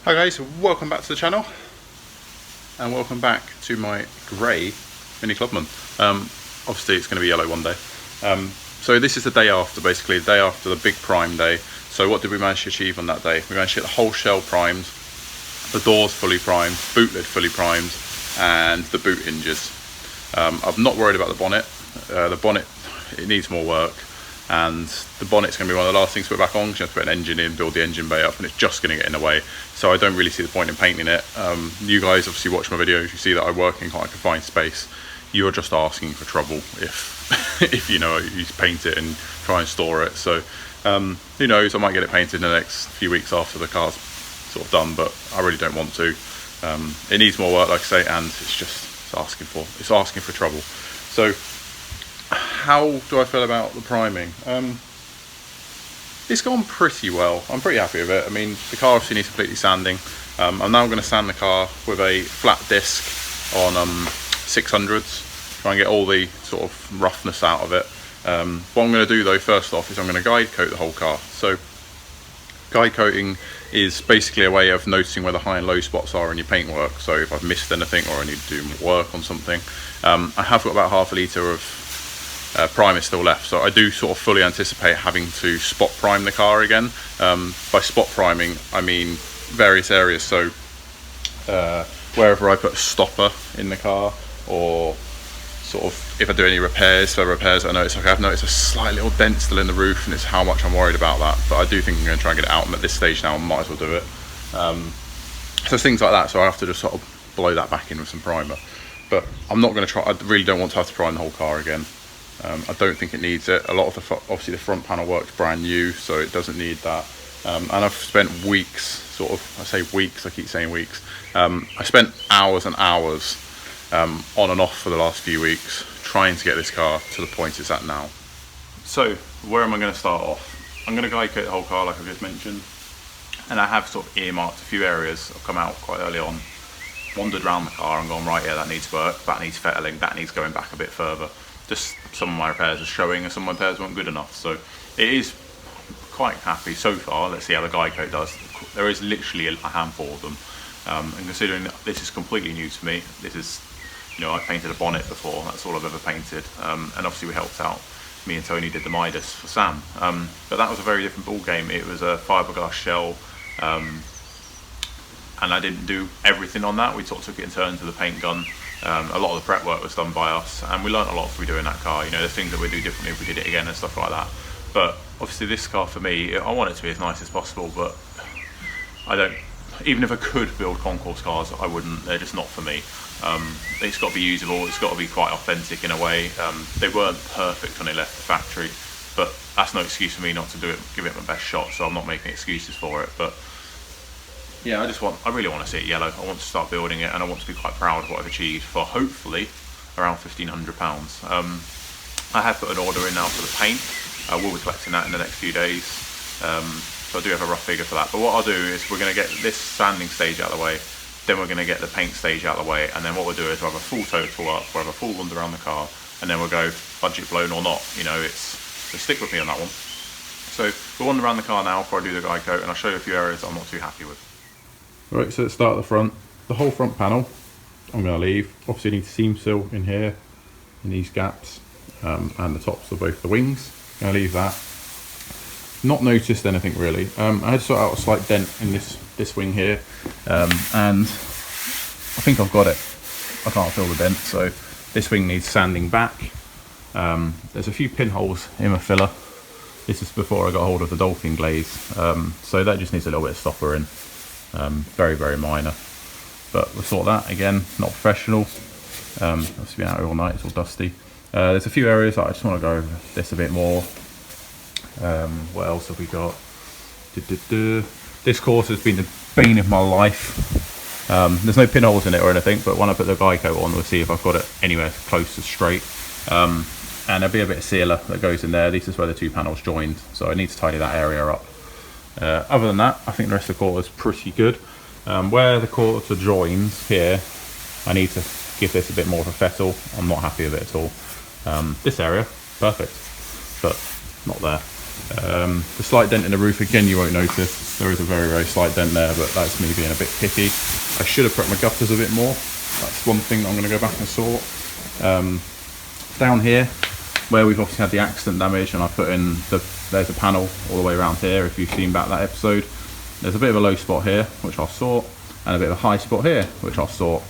Hi guys, welcome back to the channel and welcome back to my grey Mini Clubman. Obviously it's going to be yellow one day. So this is the day after, basically the day after the big prime day. So what did we manage to achieve on that day? We managed to get the whole shell primed, the doors fully primed, boot lid fully primed, and the boot hinges. I'm not worried about the bonnet. The bonnet, it needs more work. And the bonnet's going to be one of the last things to put back on because you have to put an engine in, build the engine bay up, and it's just going to get in the way. So I don't really see the point in painting it. You guys obviously watch my videos, you see that I work in quite a confined space. You're just asking for trouble if if you know you paint it and try and store it. So who knows, I might get it painted in the next few weeks after the car's sort of done, but I really don't want to. It needs more work, like I say, and it's asking for trouble. So how do I feel about the priming? It's gone pretty well. I'm pretty happy with it. I mean, the car obviously needs completely sanding. I'm now going to sand the car with a flat disc on 600s, try and get all the sort of roughness out of it. What I'm going to do though, first off, is I'm going to guide coat the whole car. So guide coating is basically a way of noticing where the high and low spots are in your paintwork. So if I've missed anything or I need to do more work on something. I have got about half a litre of primer still left, so I do sort of fully anticipate having to spot prime the car again. By spot priming I mean various areas, so wherever I put a stopper in the car, or sort of if I do any repairs, further repairs, I notice, like I've noticed a slight little dent still in the roof, and it's how much I'm worried about that, but I do think I'm going to try and get it out, and at this stage now I might as well do it. So things like that, so I have to just sort of blow that back in with some primer, but I'm not going to try. I really don't want to have to prime the whole car again. I don't think it needs it. A lot of obviously the front panel works brand new, so it doesn't need that. And I've spent weeks, sort of, I say weeks, I keep saying weeks. I spent hours and hours on and off for the last few weeks trying to get this car to the point it's at now. So where am I going to start off? I'm going to guide coat the whole car like I've just mentioned, and I have sort of earmarked a few areas. I've come out quite early on, wandered around the car and gone, right, yeah, that needs work, that needs fettling, that needs going back a bit further. Just some of my repairs are showing and some of my repairs weren't good enough, so it is quite happy so far. Let's see how the guide coat does. There is literally a handful of them, and considering that this is completely new to me, this is, you know, I painted a bonnet before, that's all I've ever painted, and obviously we helped out, me and Tony did the Midas for Sam, but that was a very different ball game. It was a fiberglass shell, and I didn't do everything on that. We sort of took it in turns with the paint gun. A lot of the prep work was done by us, and we learned a lot if we do in that car. You know, there's things that we do differently if we did it again and stuff like that. But obviously this car for me, I want it to be as nice as possible, but I don't, even if I could build concourse cars, I wouldn't. They're just not for me. It's got to be usable, it's got to be quite authentic in a way. They weren't perfect when they left the factory, but that's no excuse for me not to do it, give it my best shot, so I'm not making excuses for it. But yeah, I really want to see it yellow. I want to start building it, and I want to be quite proud of what I've achieved for hopefully around £1,500. I have put an order in now for the paint. I will be collecting that in the next few days. So I do have a rough figure for that. But what I'll do is we're going to get this sanding stage out of the way, then we're going to get the paint stage out of the way, and then what we'll do is we'll have a full total up, we'll have a full wander around the car, and then we'll go budget blown or not. You know, so stick with me on that one. So we'll wander around the car now before I do the guide coat, and I'll show you a few areas I'm not too happy with. Right, so let's start at the front. The whole front panel I'm going to leave. Obviously I need to seam seal in here, in these gaps, and the tops of both the wings. I'm going to leave that. Not noticed anything really. I had to sort out a slight dent in this wing here, and I think I've got it. I can't feel the dent, so this wing needs sanding back. There's a few pinholes in my filler. This is before I got hold of the dolphin glaze, so that just needs a little bit of stopper in. Very, very minor, but we'll sort that. Again, not professional. I've been out here all night, it's all dusty. There's a few areas that I just want to go over this a bit more. What else have we got? This course has been the bane of my life. There's no pinholes in it or anything, but when I put the guide coat on, we'll see if I've got it anywhere close to straight. And there'll be a bit of sealer that goes in there. This is where the two panels joined, so I need to tidy that area up. Other than that, I think the rest of the quarter is pretty good. Where the quarter joins here, I need to give this a bit more of a fettle. I'm not happy with it at all. This area, perfect, but not there. The slight dent in the roof, again, you won't notice. There is a very, very slight dent there, but that's me being a bit picky. I should have prepped my gutters a bit more. That's one thing that I'm going to go back and sort. Down here, where we've obviously had the accident damage, and I put in there's a panel all the way around here. If you've seen back that episode, there's a bit of a low spot here, which I'll sort, and a bit of a high spot here, which I'll sort.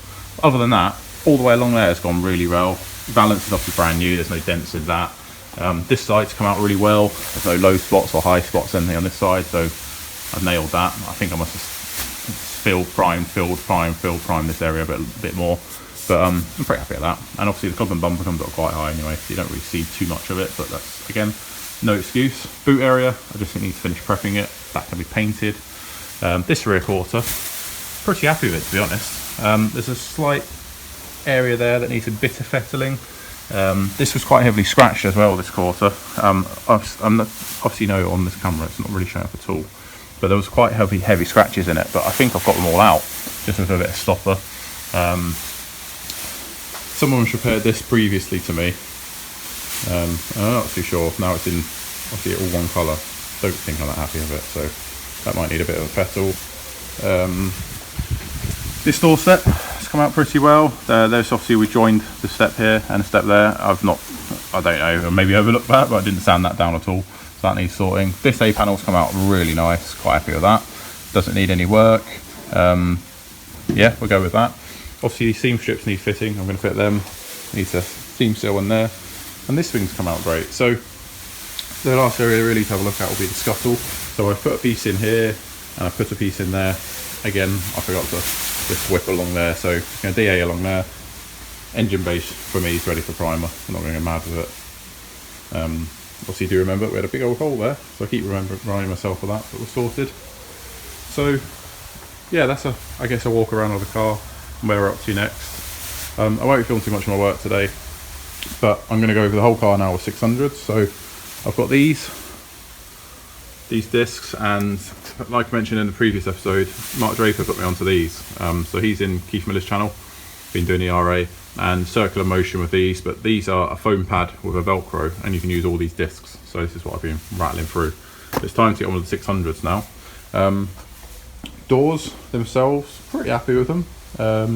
Other than that, all the way along there has gone really well. Valance is obviously brand new, there's no dents in that. This side's come out really well. There's no low spots or high spots anything on this side, so I've nailed that. I think I must have filled prime this area a bit more, but I'm pretty happy with that. And obviously the Clubman bumper comes up quite high anyway, so you don't really see too much of it, but that's, again, no excuse. Boot area, I just need to finish prepping it. That can be painted. This rear quarter, pretty happy with it, to be honest. There's a slight area there that needs a bit of fettling. This was quite heavily scratched as well, this quarter. Obviously, no, on this camera it's not really showing up at all, but there was quite heavy scratches in it, but I think I've got them all out, just with a bit of stopper. Someone's repaired this previously to me. I'm not too sure. Now it's in, obviously, all one colour. Don't think I'm that happy with it, so that might need a bit of a petal. This door step has come out pretty well. There's obviously, we joined the step here and a step there. I don't know, maybe overlooked that, but I didn't sand that down at all, so that needs sorting. This A panel's come out really nice, quite happy with that. Doesn't need any work. Yeah, we'll go with that. Obviously these seam strips need fitting, I'm going to fit them. Needs a seam seal in there, and this thing's come out great. So the last area really to have a look at will be the scuttle. So I put a piece in here and I put a piece in there. Again, I forgot to just whip along there, so it's going to DA along there. Engine base for me is ready for primer. I'm not going to get mad with it. Obviously, do remember we had a big old hole there, so I keep reminding myself of that, but we're sorted. So yeah, that's I guess a walk around of the car and where we're up to next. I won't film too much of my work today, but I'm going to go over the whole car now with 600s. So I've got these discs, and like I mentioned in the previous episode, Mark Draper put me onto these. So he's in Keith Miller's channel, been doing the RA and circular motion with these, but these are a foam pad with a Velcro, and you can use all these discs. So this is what I've been rattling through. It's time to get on with the 600s now. Doors themselves, pretty happy with them. A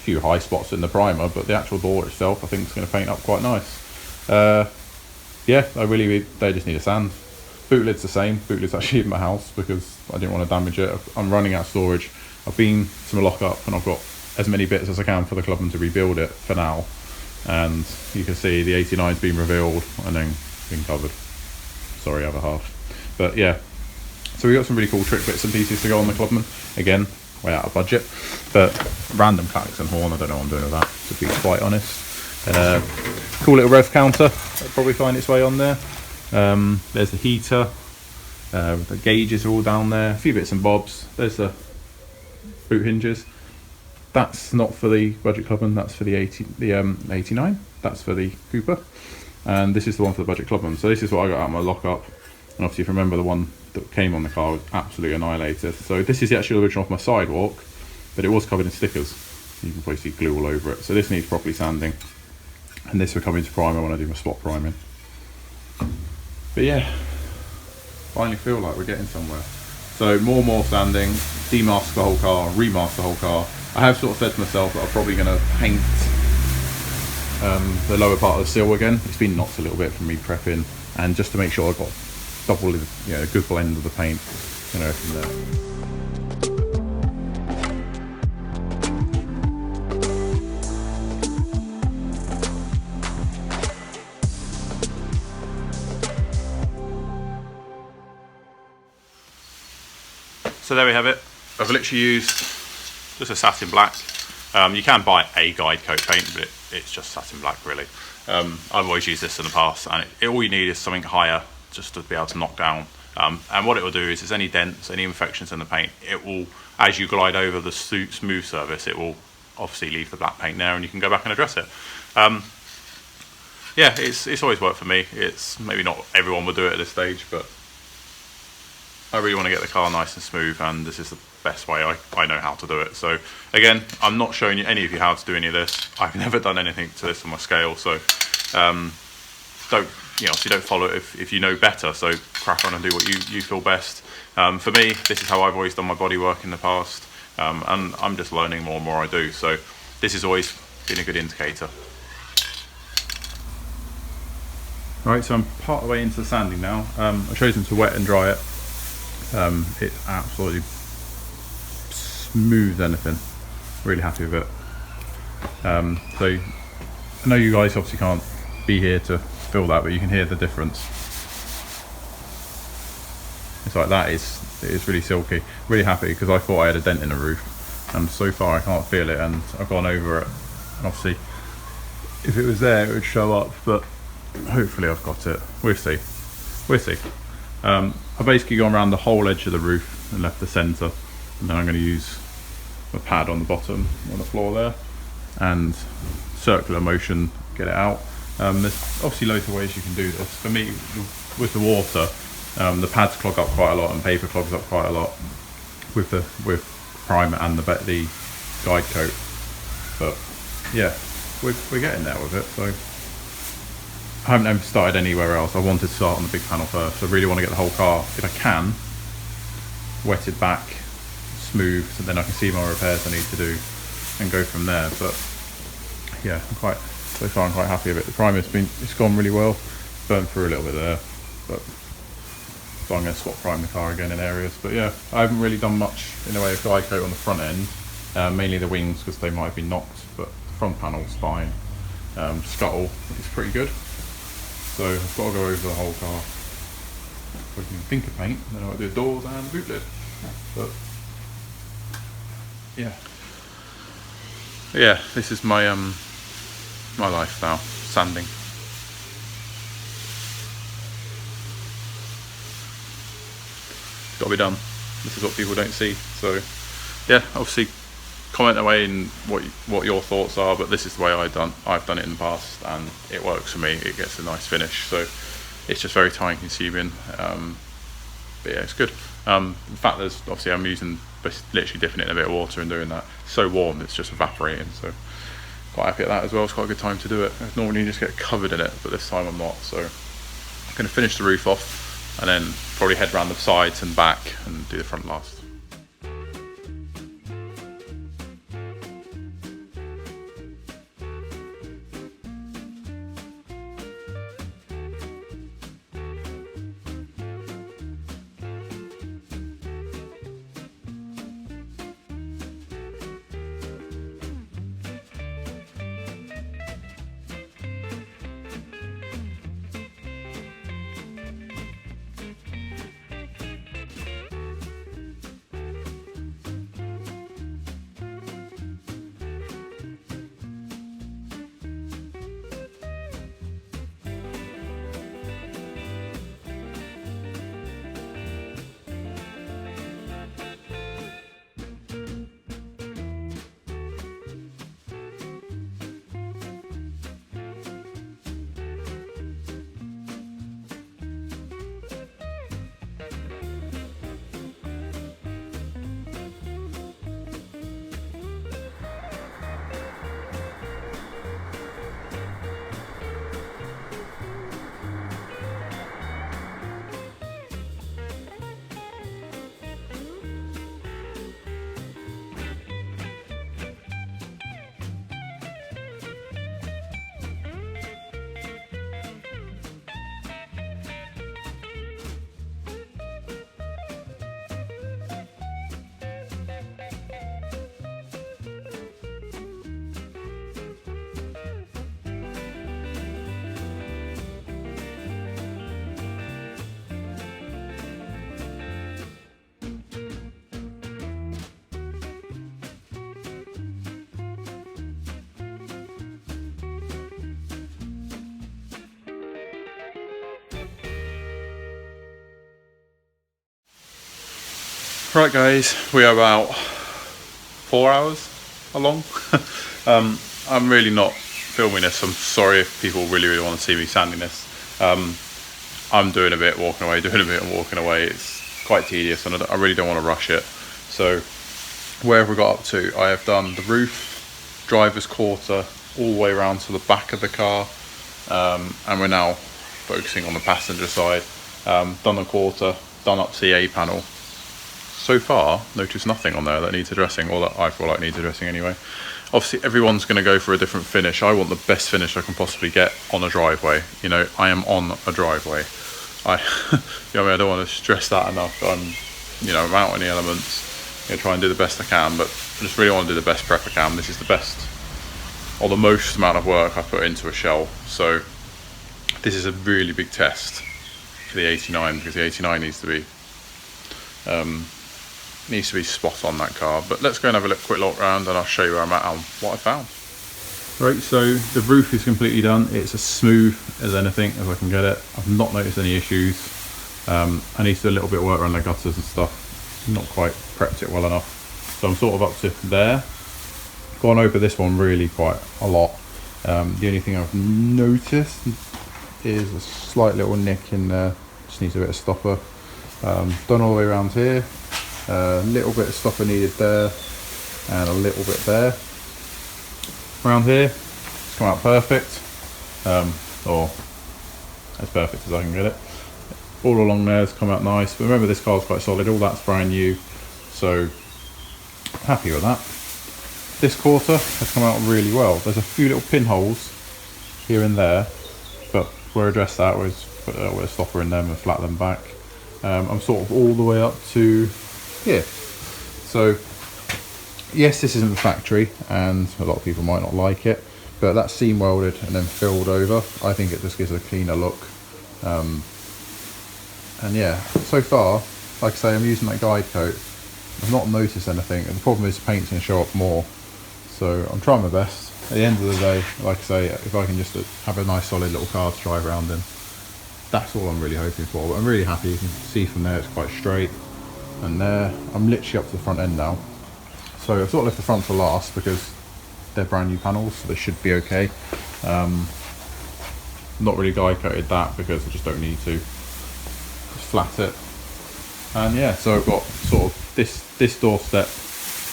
few high spots in the primer, but the actual door itself I think is going to paint up quite nice. Yeah, they just need a sand. Boot lid's the same. Boot lid's actually in my house because I didn't want to damage it. I'm running out of storage. I've been to my lock-up and I've got as many bits as I can for the Clubman to rebuild it for now. And you can see the 89's been revealed and then been covered. Sorry, other half. But yeah, so we got some really cool trick bits and pieces to go on the Clubman. Again, way out of budget, but random Klaxon horn, I don't know what I'm doing with that, to be quite honest. Cool little rev counter, that'll probably find its way on there. There's the heater, the gauges are all down there, a few bits and bobs. There's the boot hinges. That's not for the Budget Clubman, that's for the 89, that's for the Cooper, and this is the one for the Budget Clubman. So this is what I got out of my lockup, and obviously if you remember, the one that came on the car was absolutely annihilated. So this is the actual original off my sidewalk, but it was covered in stickers. You can probably see glue all over it, so this needs properly sanding, and this will come into primer when I do my spot priming. But yeah, finally feel like we're getting somewhere. So more sanding, demask the whole car, remask the whole car. I have sort of said to myself that I'm probably going to paint the lower part of the sill again. It's been knocked a little bit from me prepping, and just to make sure I've got a good blend of the paint and everything there. So there we have it. I've literally used just a satin black. You can buy a guide coat paint, but it's just satin black really. I've always used this in the past, and all you need is something higher just to be able to knock down. And what it will do is any dents, any imperfections in the paint, it will, as you glide over the smooth surface, it will obviously leave the black paint there, and you can go back and address it. Yeah, it's always worked for me. It's maybe not everyone will do it at this stage, but I really want to get the car nice and smooth, and this is the best way I know how to do it. So again, I'm not showing you any of you how to do any of this. I've never done anything to this on my scale, so obviously don't follow it if you know better. So crack on and do what you feel best. For me, this is how I've always done my bodywork in the past, and I'm just learning more and more I do, so this has always been a good indicator. Right, so I'm part of the way into the sanding now. I've chosen to wet and dry it. It's absolutely smooth anything. Really happy with it. So I know you guys obviously can't be here to feel that, but you can hear the difference. It's like that is really silky. Really happy because I thought I had a dent in the roof, and so far I can't feel it, and I've gone over it. And obviously, if it was there, it would show up, but hopefully I've got it. We'll see. We'll see. I've basically gone around the whole edge of the roof and left the centre, and then I'm going to use a pad on the bottom on the floor there and circular motion get it out. There's obviously loads of ways you can do this. For me, with the water, the pads clog up quite a lot and paper clogs up quite a lot with primer and the guide coat, but yeah, we're getting there with it. So I haven't even started anywhere else. I wanted to start on the big panel first. I really want to get the whole car, if I can, wetted back, smooth, so then I can see my repairs I need to do and go from there. But yeah, so far I'm quite happy with it. The primer's it's gone really well. Burnt through a little bit there, but so I'm going to swap prime the car again in areas. But yeah, I haven't really done much in the way of guide coat on the front end, mainly the wings because they might have been knocked, but the front panel's fine. Scuttle is pretty good. So I've got to go over the whole car. If I can think of paint, then I'll do doors and boot lid. But yeah, this is my my life now, sanding. Got to be done. This is what people don't see. So yeah, obviously comment away in what your thoughts are, but this is the way I've done it in the past and it works for me. It gets a nice finish, so it's just very time consuming, but yeah, it's good. The fact that obviously I'm using literally dipping it in a bit of water and doing that, so warm it's just evaporating, so quite happy at that as well. It's quite a good time to do it. Normally you just get covered in it, but this time I'm not, so I'm going to finish the roof off and then probably head around the sides and back and do the front last. Right guys, we are about 4 hours along. I'm really not filming this. I'm sorry if people really want to see me sanding this. I'm doing a bit, walking away, doing a bit and walking away. It's quite tedious and I really don't want to rush it. So where have we got up to? I have done the roof, driver's quarter, all the way around to the back of the car. And we're now focusing on the passenger side. done the quarter, done up to the A panel. So far, noticed nothing on there that needs addressing, or that I feel like needs addressing anyway. Obviously, everyone's going to go for a different finish. I want the best finish I can possibly get on a driveway. You know, I am on a driveway. You know, I mean, I don't want to stress that enough. I'm out in the elements. I'm going to try and do the best I can, but I just really want to do the best prep I can. This is the best, or the most amount of work I put into a shell. So this is a really big test for the 89, because the 89 needs to be spot on, that car. But let's go and have a quick look around, and I'll show you where I'm at and what I found. Right, so the roof is completely done. It's as smooth as anything as I can get it. I've not noticed any issues. I need to do a little bit of work around the gutters and stuff. Not quite prepped it well enough. So I'm sort of up to there. Gone over this one really quite a lot. The only thing I've noticed is a slight little nick in there. Just needs a bit of stopper. Done all the way around here. A little bit of stopper needed there, and a little bit there. Around here, it's come out perfect, or as perfect as I can get it. All along there has come out nice, but remember, this car's quite solid. All that's brand new, so happy with that. This quarter has come out really well. There's a few little pinholes here and there, but we'll address that. We'll just put a little bit of stopper in them and flat them back. I'm sort of all the way up to here. So yes, this isn't the factory, and a lot of people might not like it, but that's seam welded and then filled over. I think it just gives a cleaner look. And yeah, so far, like I say, I'm using that guide coat. I've not noticed anything, and the problem is the paint's going to show up more. So I'm trying my best. At the end of the day, like I say, if I can just have a nice solid little car to drive around in, that's all I'm really hoping for. But I'm really happy. You can see from there it's quite straight. And there, I'm literally up to the front end now. So I've sort of left the front for last because they're brand new panels, so they should be okay. Not really guide coated that because I just don't need to. Just flat it. And yeah, so I've got sort of this doorstep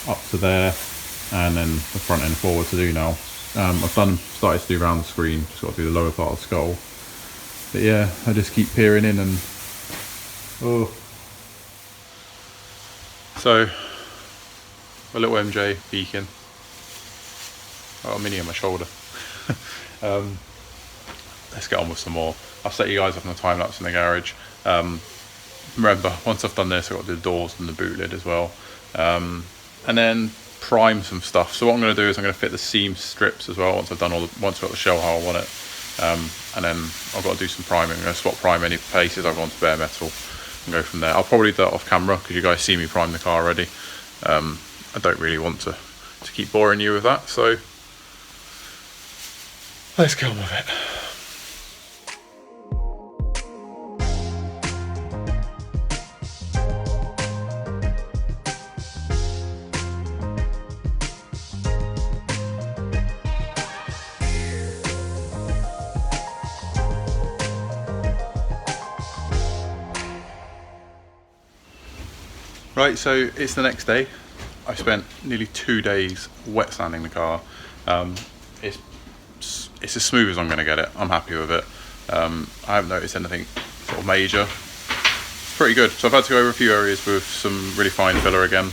up to there, and then the front end forward to do now. I've started to do around the screen, just got to do the lower part of the skull. But yeah, I just keep peering in and So, a little MJ peeking. Got a mini on my shoulder. Let's get on with some more. I'll set you guys up on the time lapse in the garage. Remember, once I've done this, I've got to do the doors and the boot lid as well. And then prime some stuff. So what I'm going to do is I'm going to fit the seam strips as well once I've got the shell how I want it. And then I've got to do some priming. I'm going to spot prime any places I want to bare metal and go from there. I'll probably do that off camera because you guys see me prime the car already. I don't really want to keep boring you with that, so let's get on with it. Right, so it's the next day. I spent nearly 2 days wet sanding the car. It's as smooth as I'm going to get it. I'm happy with it. I haven't noticed anything sort of major. It's pretty good. So I've had to go over a few areas with some really fine filler again.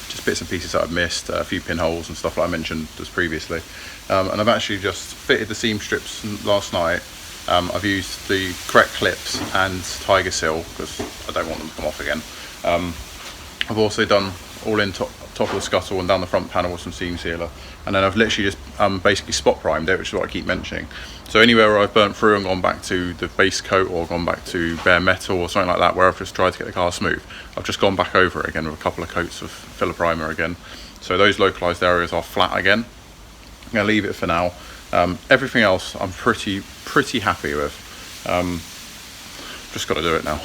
Just bits and pieces that I've missed, a few pinholes and stuff like I mentioned just previously. And I've actually just fitted the seam strips last night. I've used the correct clips and tiger seal because I don't want them to come off again. I've also done all in top of the scuttle and down the front panel with some seam sealer, and then I've literally just basically spot primed it, which is what I keep mentioning. So anywhere where I've burnt through and gone back to the base coat or gone back to bare metal or something like that, where I've just tried to get the car smooth, I've just gone back over it again with a couple of coats of filler primer again. So those localized areas are flat again. I'm going to leave it for now. Everything else I'm pretty happy with. Just got to do it now.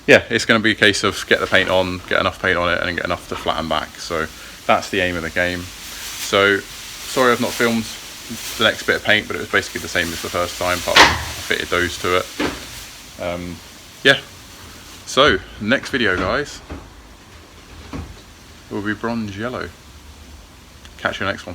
Yeah, it's going to be a case of get the paint on, get enough paint on it, and get enough to flatten back. So that's the aim of the game. So sorry I've not filmed the next bit of paint, but it was basically the same as the first time, but I fitted those to it. Yeah, so next video, guys, will be bronze yellow. Catch you next one.